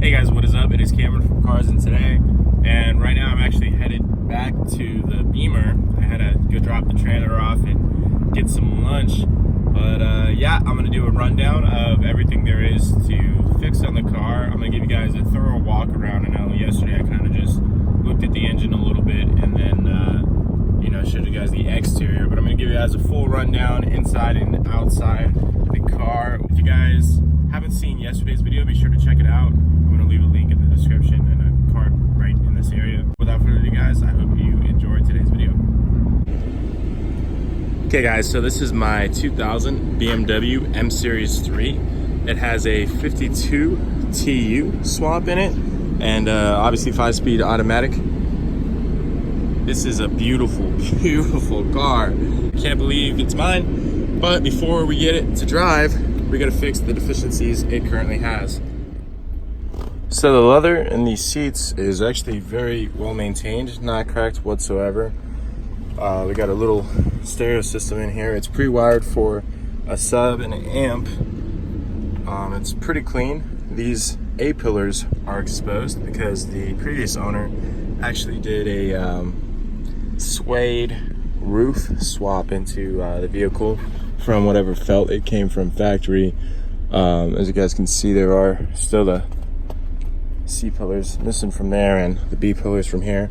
Hey guys, what is up? It is Cameron from Cars and Today, and right now I'm actually headed back to the Beamer. I had to go drop the trailer off and get some lunch, but yeah, I'm gonna do a rundown of everything there is to fix on the car. I'm gonna give you guys a thorough walk around. I know yesterday I kind of just looked at the engine a little bit and then showed you guys the exterior, but I'm gonna give you guys a full rundown inside and outside the car. If you guys haven't seen yesterday's video, be sure to check it out. I'm gonna leave a link in the description and a card right in this area. Without further ado, guys, I hope you enjoyed today's video. Okay guys, so this is my 2000 BMW M Series 3. It has a 52 TU swap in it and obviously 5-speed automatic. This is a beautiful, beautiful car. Can't believe it's mine, but before we get it to drive, we gotta fix the deficiencies it currently has. So the leather in these seats is actually very well maintained, not cracked whatsoever. We got a little stereo system in here. It's pre-wired for a sub and an amp. It's pretty clean. These A-pillars are exposed because the previous owner actually did a suede roof swap into the vehicle from whatever felt it came from factory. As you guys can see, there are still the C pillars missing from there and the B pillars from here,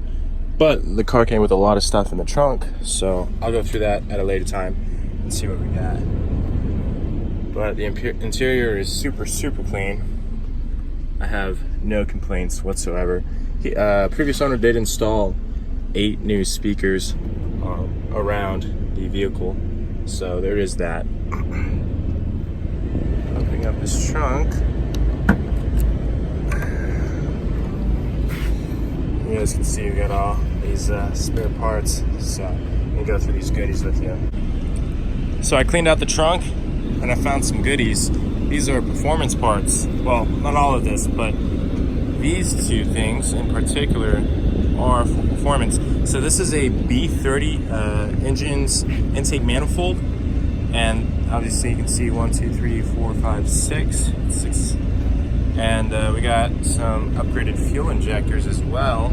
but the car came with a lot of stuff in the trunk, so I'll go through that at a later time and see what we got. But the interior is super clean. I have no complaints whatsoever. Previous owner did install 8 new speakers around the vehicle, so there is that. Opening up this trunk, you guys can see we got all these spare parts, so I'm gonna go through these goodies with you. So I cleaned out the trunk and I found some goodies. These are performance parts. Well, not all of this, but these two things in particular are for performance. So this is a B30 engine's intake manifold, and obviously you can see 1, 2, 3, 4, 5, 6, and we got some upgraded fuel injectors as well.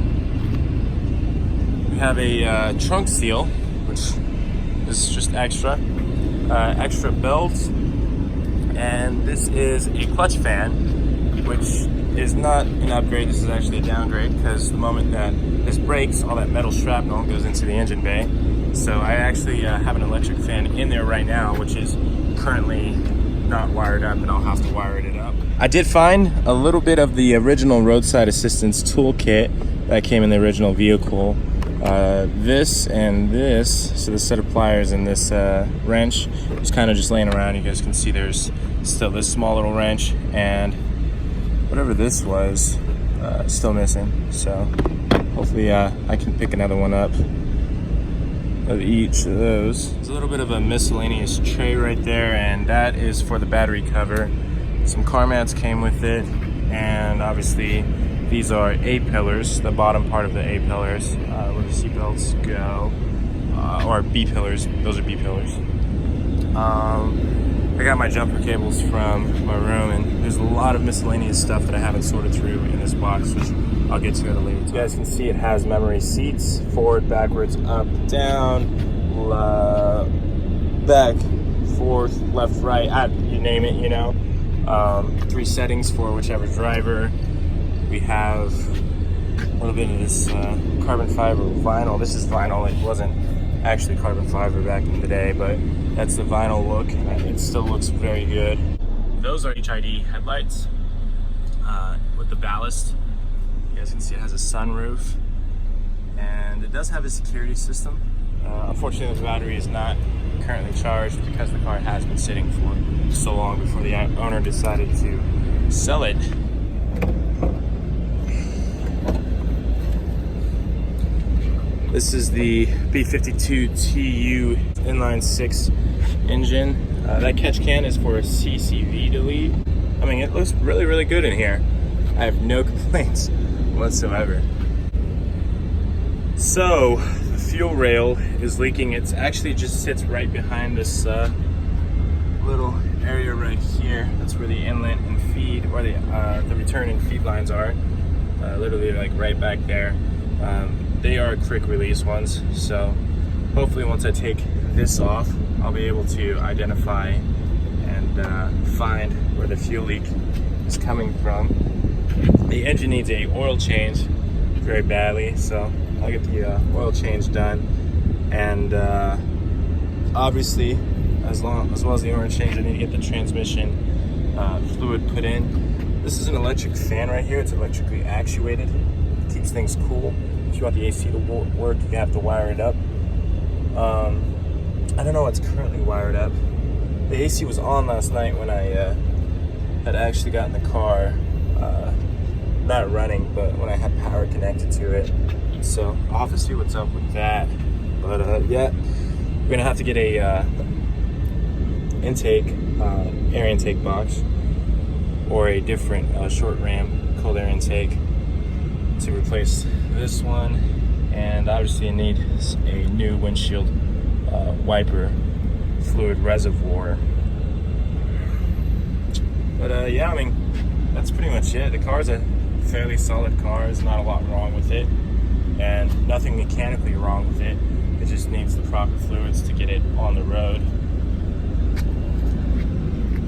We have a trunk seal, which is just extra belt, and this is a clutch fan, which is not an upgrade. This is actually a downgrade, because the moment that this breaks, all that metal shrapnel goes into the engine bay. So I actually have an electric fan in there right now, which is currently not wired up, and I'll have to wire it up. I did find a little bit of the original roadside assistance toolkit that came in the original vehicle. This and this, so the set of pliers and this wrench was kind of just laying around. You guys can see there's still this small little wrench, and whatever this was, still missing. So hopefully I can pick another one up of each of those. There's a little bit of a miscellaneous tray right there, and that is for the battery cover. Some car mats came with it, and obviously these are A-pillars, the bottom part of the A-pillars, where the seat belts go, or B-pillars, those are B-pillars. I got my jumper cables from my room, and there's a lot of miscellaneous stuff that I haven't sorted through in this box, which I'll get to at a later time. You guys can see it has memory seats, forward, backwards, up, down, back, forth, left, right, you name it, 3 settings for whichever driver. We have a little bit of this carbon fiber vinyl. This is vinyl. It wasn't actually carbon fiber back in the day, but that's the vinyl look, and it still looks very good. Those are HID headlights with the ballast. You guys can see it has a sunroof, and it does have a security system. Unfortunately, the battery is not currently charged because the car has been sitting for so long before the owner decided to sell it. This is the B52 TU inline 6 engine. That catch can is for a CCV delete. I mean, it looks really good in here. I have no complaints whatsoever. So the fuel rail is leaking. It actually just sits right behind this little area right here. That's where the inlet and feed, or the return and feed lines are. Literally like right back there. They are quick release ones, so hopefully once I take this off, I'll be able to identify and find where the fuel leak is coming from. The engine needs a oil change very badly, so I'll get the oil change done, and obviously as well as the oil change, I need to get the transmission fluid put in. This is an electric fan right here. It's electrically actuated. It keeps things cool. If you want the AC to work, you have to wire it up. I don't know what's currently wired up. The AC was on last night when I had actually gotten the car not running, but when I had power connected to it. So I'll have to see what's up with that. But yeah, we're gonna have to get a air intake box, or a different short ram cold air intake to replace this one, and obviously I need a new windshield wiper fluid reservoir. But yeah, I mean, that's pretty much it. The car's a fairly solid car. There's not a lot wrong with it, and nothing mechanically wrong with it. It just needs the proper fluids to get it on the road.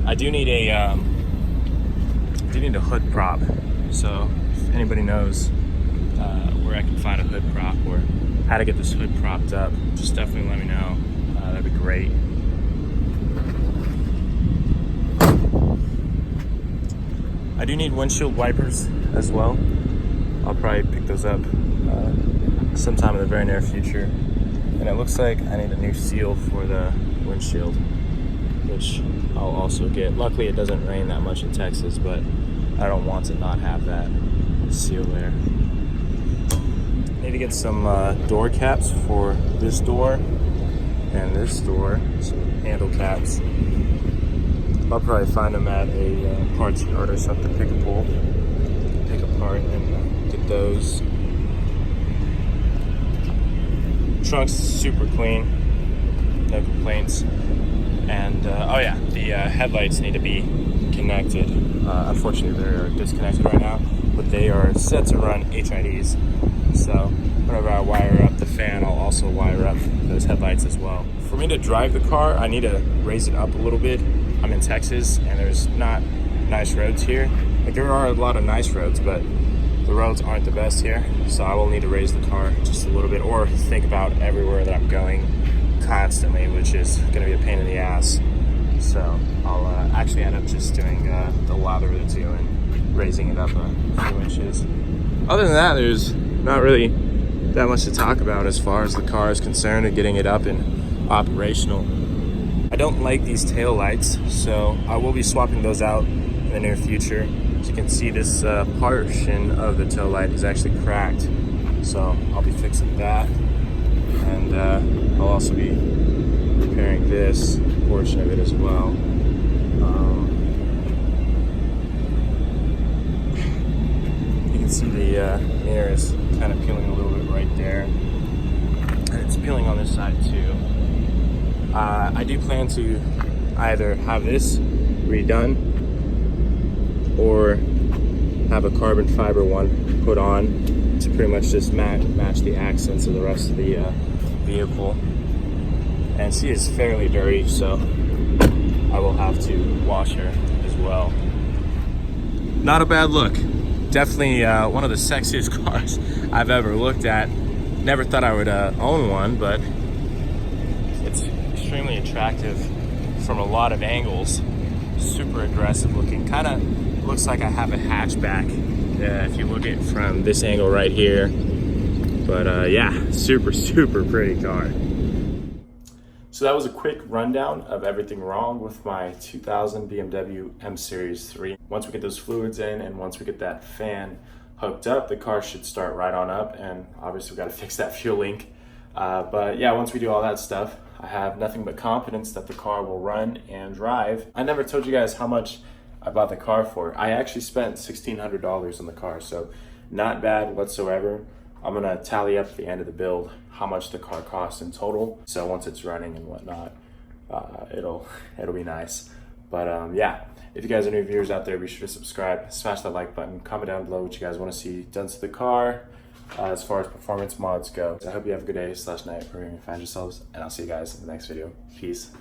I do need a hood prop, so if anybody knows where I can find a hood prop or how to get this hood propped up, just definitely let me know. That'd be great. I do need windshield wipers as well. I'll probably pick those up sometime in the very near future. And it looks like I need a new seal for the windshield, which I'll also get. Luckily it doesn't rain that much in Texas, but I don't want to not have that seal there. Need to get some door caps for this door and this door, some handle caps. I'll probably find them at a parts yard or something, pick apart and get those. Trunk's super clean, no complaints. And oh yeah, the headlights need to be connected. Unfortunately they're disconnected right now, but they are set to run HIDs. So whenever I wire up the fan, I'll also wire up those headlights as well. For me to drive the car, I need to raise it up a little bit. I'm in Texas and there's not nice roads here. Like, there are a lot of nice roads, but the roads aren't the best here. So I will need to raise the car just a little bit, or think about everywhere that I'm going constantly, which is gonna be a pain in the ass. So I'll actually end up just doing the lather of the two and raising it up a few inches. Other than that, there's not really that much to talk about as far as the car is concerned and getting it up and operational. I don't like these tail lights, so I will be swapping those out in the near future. As you can see, this portion of the tail light is actually cracked, so I'll be fixing that. And I'll also be repairing this portion of it as well. You can see the mirror is kind of peeling a little bit right there, and it's peeling on this side too. I do plan to either have this redone or have a carbon fiber one put on to pretty much just match the accents of the rest of the vehicle. And she is fairly dirty, so I will have to wash her as well. Not a bad look. Definitely one of the sexiest cars I've ever looked at. Never thought I would own one, but it's extremely attractive from a lot of angles. Super aggressive looking. Kind of looks like I have a hatchback if you look at it from this angle right here. But yeah, super pretty car. So that was a quick rundown of everything wrong with my 2000 BMW M Series 3. Once we get those fluids in and once we get that fan hooked up, the car should start right on up, and obviously we got to fix that fuel link. But yeah, once we do all that stuff, I have nothing but confidence that the car will run and drive. I never told you guys how much I bought the car for. I actually spent $1,600 on the car, so not bad whatsoever. I'm gonna tally up at the end of the build how much the car costs in total, so once it's running and whatnot. it'll be nice. But yeah, if you guys are new viewers out there, be sure to subscribe, smash that like button, comment down below what you guys want to see done to the car as far as performance mods go. I hope you have a good day / night wherever you find yourselves, and I'll see you guys in the next video. Peace.